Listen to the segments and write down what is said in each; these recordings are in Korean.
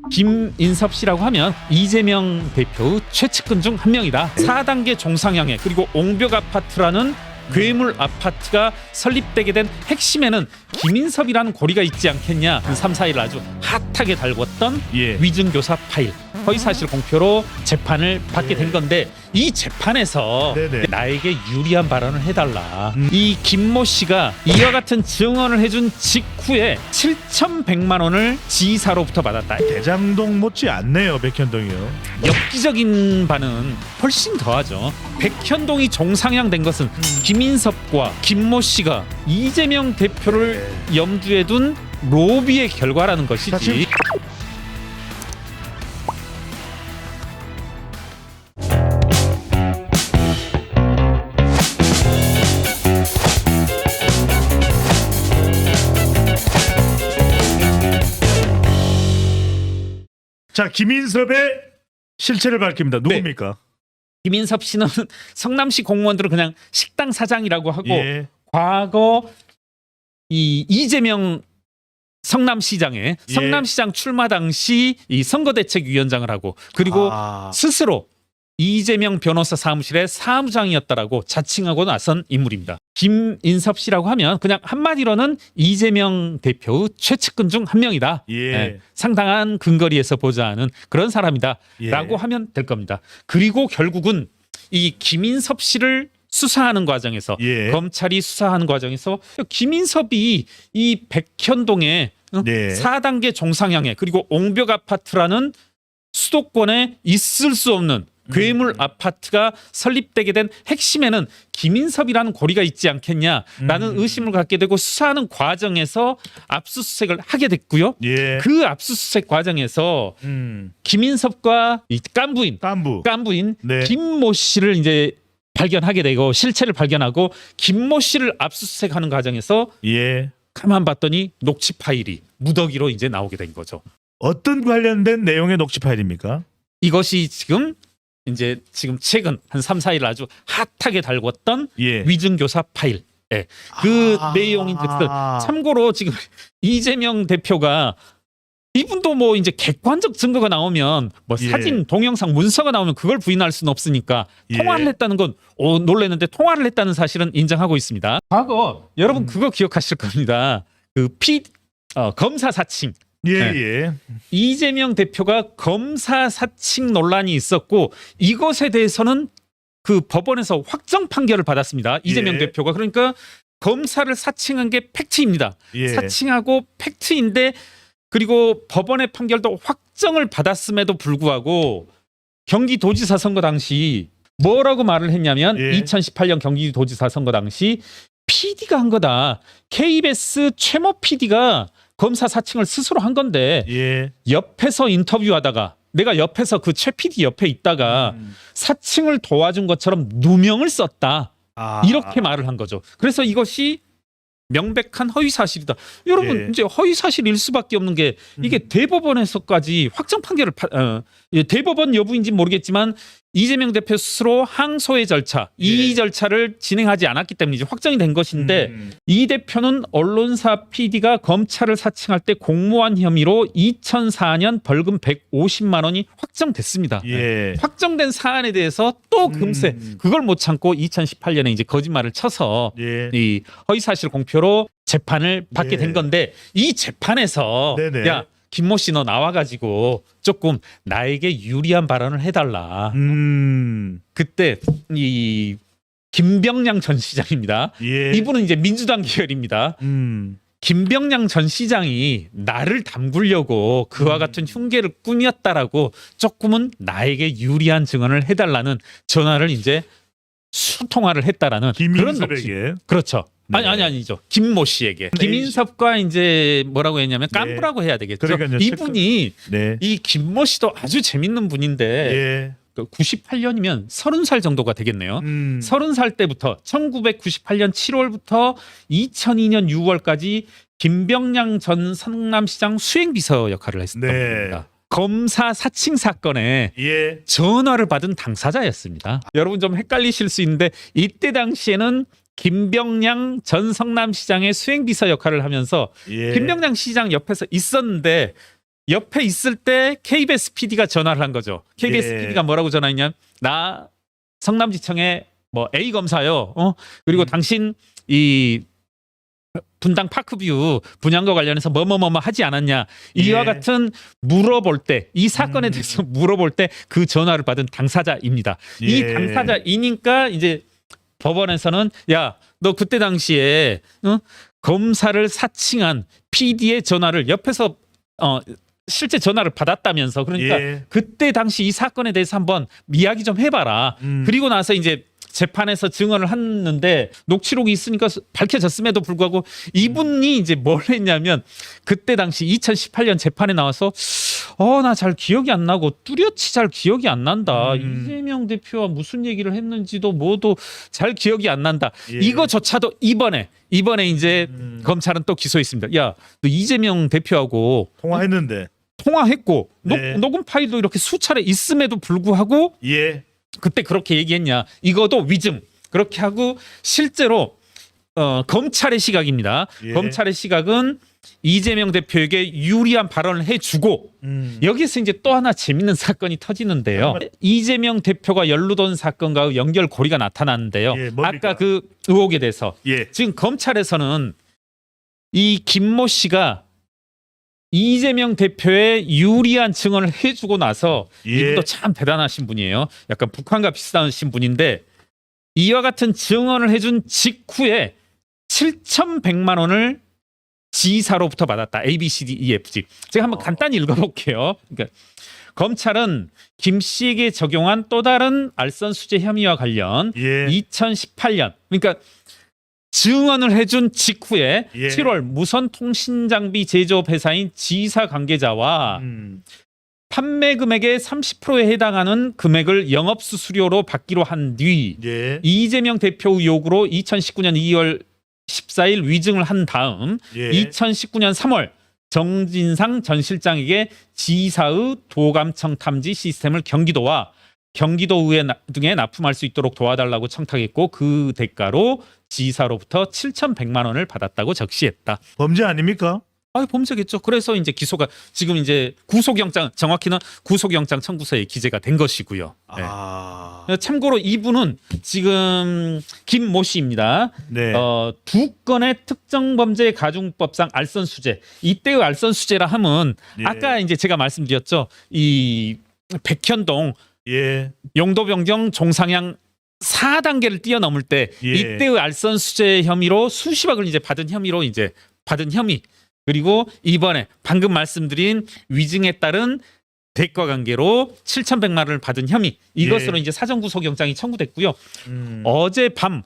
김인섭 씨라고 하면 이재명 대표의 최측근 중 한 명이다. 4단계 종상향해 그리고 옹벽 아파트라는 괴물 아파트가 설립되게 된 핵심에는 김인섭이라는 고리가 있지 않겠냐. 3, 4일 아주 핫하게 달궜던 위증교사 파일 허위사실 공표로 재판을 받게 된 건데, 이 재판에서 나에게 유리한 발언을 해달라. 이 김모 씨가 이와 같은 증언을 해준 직후에 7,100만 원을 지사로부터 받았다. 대장동 못지 않네요. 백현동이요. 엽기적인 바는 훨씬 더하죠. 백현동이 종상향된 것은 김인섭과 김모 씨가 이재명 대표를 염두에 둔 로비의 결과라는 것이지. 사실 자, 김인섭의 실체를 밝힙니다. 누굽니까? 김인섭 씨는 성남시 공무원들은 그냥 식당 사장이라고 하고 과거 이 이재명 성남시장의 성남시장 출마 당시 이 선거대책위원장을 하고, 그리고 스스로 이재명 변호사 사무실의 사무장이었다라고 자칭하고 나선 인물입니다. 김인섭 씨라고 하면 그냥 한마디로는 이재명 대표의 최측근 중 한 명이다. 상당한 근거리에서 보자는 그런 사람이다라고 하면 될 겁니다. 그리고 결국은 이 김인섭 씨를 수사하는 과정에서 검찰이 수사하는 과정에서 김인섭이 이 백현동의 4단계 종상향해 그리고 옹벽 아파트라는 수도권에 있을 수 없는 괴물 아파트가 설립되게 된 핵심에는 김인섭이라는 고리가 있지 않겠냐라는 의심을 갖게 되고 수사하는 과정에서 압수수색을 하게 됐고요. 그 압수수색 과정에서 김인섭과 이 깐부인 김모 씨를 이제 발견하게 되고, 실체를 발견하고 김모 씨를 압수수색하는 과정에서 가만 봤더니 녹취 파일이 무더기로 이제 나오게 된 거죠. 어떤 관련된 내용의 녹취 파일입니까? 이것이 지금 최근 한 3, 4일 아주 핫하게 달궜던 위증교사 파일. 그 내용인 듯. 참고로 지금 이재명 대표가 이분도 뭐 이제 객관적 증거가 나오면 뭐 사진, 동영상, 문서가 나오면 그걸 부인할 수는 없으니까 통화를 했다는 건 놀랐는데, 통화를 했다는 사실은 인정하고 있습니다. 과거 여러분 그거 기억하실 겁니다. 그 검사 사칭. 이재명 대표가 검사 사칭 논란이 있었고, 이것에 대해서는 그 법원에서 확정 판결을 받았습니다. 이재명 대표가. 그러니까 검사를 사칭한 게 팩트입니다. 사칭하고 팩트인데, 그리고 법원의 판결도 확정을 받았음에도 불구하고 경기도지사 선거 당시 뭐라고 말을 했냐면 2018년 경기도지사 선거 당시 PD가 한 거다. KBS 최모 PD가 검사 사칭을 스스로 한 건데 옆에서 인터뷰하다가 내가 옆에서 그 최 PD 옆에 있다가 사칭을 도와준 것처럼 누명을 썼다. 이렇게 말을 한 거죠. 그래서 이것이 명백한 허위사실이다. 여러분 이제 허위사실일 수밖에 없는 게 이게 대법원에서까지 확정 판결을 대법원 여부인지 모르겠지만 이재명 대표 스스로 항소의 절차, 이의 절차를 진행하지 않았기 때문에 이제 확정이 된 것인데, 이 대표는 언론사 PD가 검찰을 사칭할 때 공모한 혐의로 2004년 벌금 150만 원이 확정됐습니다. 확정된 사안에 대해서 또 금세 그걸 못 참고 2018년에 이제 거짓말을 쳐서 이 허위사실 공표로 재판을 받게 된 건데, 이 재판에서 야, 김모 씨 너 나와가지고 조금 나에게 유리한 발언을 해달라. 그때 이 김병량 전 시장입니다. 이분은 이제 민주당 계열입니다. 김병량 전 시장이 나를 담그려고 그와 같은 흉계를 꾸몄다라고 조금은 나에게 유리한 증언을 해달라는 전화를 이제 수통화를 했다라는 그런 녹취. 그렇죠. 아니죠. 김모 씨에게. 김인섭과 이제 뭐라고 했냐면 깐부라고 해야 되겠죠. 이분이 이 김모 씨도 아주 재밌는 분인데 98년이면 30살 정도가 되겠네요. 30살 때부터 1998년 7월부터 2002년 6월까지 김병량 전 성남시장 수행비서 역할을 했었던 겁니다. 검사 사칭 사건에 전화를 받은 당사자였습니다. 여러분 좀 헷갈리실 수 있는데, 이때 당시에는 김병량 전 성남시장의 수행비서 역할을 하면서 김병량 시장 옆에서 있었는데 옆에 있을 때 KBS PD가 전화를 한 거죠. KBS 예. PD가 뭐라고 전화했냐? 나 성남지청에 뭐 A 검사요. 그리고 당신 이 분당 파크뷰 분양과 관련해서 뭐뭐뭐 하지 않았냐. 이와 예. 같은 물어볼 때 이 사건에 대해서 물어볼 때 그 전화를 받은 당사자입니다. 이 예. 당사자이니까 이제 법원에서는 야, 너 그때 당시에 검사를 사칭한 PD의 전화를 옆에서 실제 전화를 받았다면서 그러니까 예. 그때 당시 이 사건에 대해서 한번 이야기 좀 해봐라. 그리고 나서 이제 재판에서 증언을 했는데 녹취록이 있으니까 밝혀졌음에도 불구하고 이분이 이제 뭘 했냐면 그때 당시 2018년 재판에 나와서 나 잘 기억이 안 나고 뚜렷이 잘 기억이 안 난다. 이재명 대표와 무슨 얘기를 했는지도 뭐도 잘 기억이 안 난다. 예. 이거조차도 이번에 이제 검찰은 또 기소했습니다. 야, 너 이재명 대표하고 통화했는데. 통화했고 네. 녹음 파일도 이렇게 수차례 있음에도 불구하고 예. 그때 그렇게 얘기했냐. 이거도 위증. 그렇게 하고 실제로 검찰의 시각입니다. 예. 검찰의 시각은 이재명 대표에게 유리한 발언을 해주고 여기서 이제 또 하나 재밌는 사건이 터지는데요. 이재명 대표가 연루된 사건과 연결고리가 나타나는데요. 예, 뭡니까? 아까 그 의혹에 대해서 예. 지금 검찰에서는 이 김모 씨가 이재명 대표의 유리한 증언을 해주고 나서 예. 이분도 참 대단하신 분이에요. 약간 북한과 비슷하신 분인데 이와 같은 증언을 해준 직후에 7,100만 원을 지사로부터 받았다. A, B, C, D, E, F, G. 제가 한번 간단히 읽어볼게요. 그러니까 검찰은 김 씨에게 적용한 또 다른 알선 수재 혐의와 관련 예. 2018년 그러니까 증언을 해준 직후에 예. 7월 무선 통신 장비 제조업 회사인 지사 관계자와 판매 금액의 30%에 해당하는 금액을 영업 수수료로 받기로 한 뒤 예. 이재명 대표 의혹으로 2019년 2월 14일 위증을 한 다음 예. 2019년 3월 정진상 전 실장에게 지사의 도감청 탐지 시스템을 경기도와 경기도의회 등에 납품할 수 있도록 도와달라고 청탁했고 그 대가로 지사로부터 7,100만 원을 받았다고 적시했다. 범죄 아닙니까? 범죄겠죠. 그래서 이제 기소가 지금 이제 구속영장 정확히는 구속영장 청구서에 기재가 된 것이고요. 네. 참고로 이분은 지금 김모 씨입니다. 네. 두 건의 특정범죄 가중법상 알선수재. 이때의 알선수재라 함은 예. 아까 이제 제가 말씀드렸죠. 이 백현동 예. 용도 변경 종상향 4단계를 뛰어넘을 때 예. 이때의 알선 수재 혐의로 수십억을 이제 받은 혐의로 이제 받은 혐의 그리고 이번에 방금 말씀드린 위증에 따른 대가 관계로 7,100만 원을 받은 혐의 이것으로 예. 이제 사전 구속영장이 청구됐고요. 어젯밤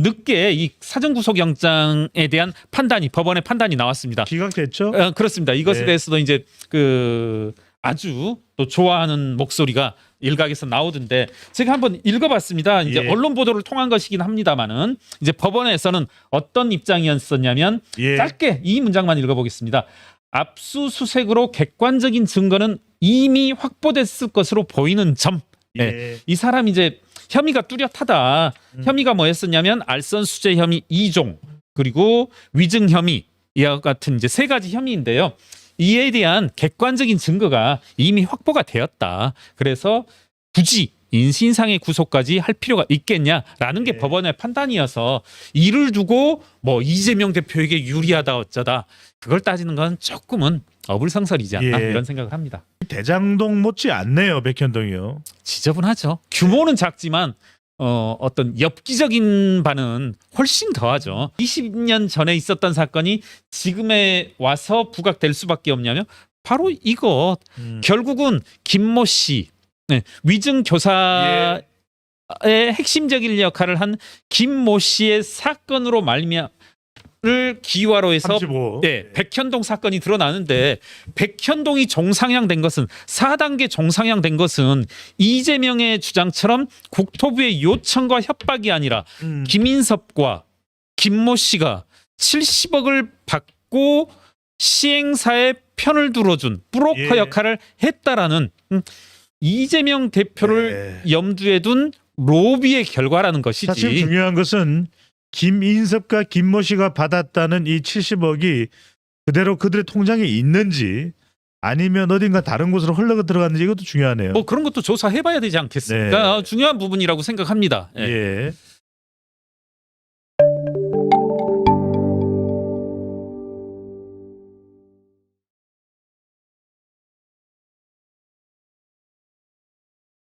늦게 이 사전 구속영장에 대한 판단이 법원의 판단이 나왔습니다. 기각됐죠? 그렇습니다. 이것에 네. 대해서도 이제 그 아주 또 좋아하는 목소리가 일각에서 나오던데 제가 한번 읽어봤습니다. 이제 예. 언론 보도를 통한 것이긴 합니다만은 이제 법원에서는 어떤 입장이었었냐면 예. 짧게 이 문장만 읽어보겠습니다. 압수수색으로 객관적인 증거는 이미 확보됐을 것으로 보이는 점. 네. 예. 이 사람 이제 혐의가 뚜렷하다. 혐의가 뭐였었냐면 알선수재 혐의 2종 그리고 위증 혐의 이와 같은 이제 세 가지 혐의인데요. 이에 대한 객관적인 증거가 이미 확보가 되었다. 그래서 굳이 인신상의 구속까지 할 필요가 있겠냐라는 게 네. 법원의 판단이어서 이를 두고 뭐 이재명 대표에게 유리하다 어쩌다 그걸 따지는 건 조금은 어불성설이지 않나 예. 이런 생각을 합니다. 대장동 못지 않네요, 백현동이요. 지저분하죠. 규모는 작지만 어떤 엽기적인 바는 훨씬 더하죠. 20년 전에 있었던 사건이 지금에 와서 부각될 수밖에 없냐면 바로 이거 결국은 김모 씨 위증 교사의 핵심적인 역할을 한 김모 씨의 사건으로 말미암을 기화로 해서 35. 백현동 사건이 드러나는데 백현동이 종상향된 것은 4단계 종상향된 것은 이재명의 주장처럼 국토부의 요청과 협박이 아니라 김인섭과 김모 씨가 70억을 받고 시행사의 편을 들어준 브로커 예. 역할을 했다라는 이재명 대표를 염두에 둔 로비의 결과라는 것이지. 사실 중요한 것은 김인섭과 김모 씨가 받았다는 이 70억이 그대로 그들의 통장에 있는지 아니면 어딘가 다른 곳으로 흘러 들어갔는지 이것도 중요하네요. 뭐 그런 것도 조사해봐야 되지 않겠습니까? 네. 중요한 부분이라고 생각합니다. 예. 예.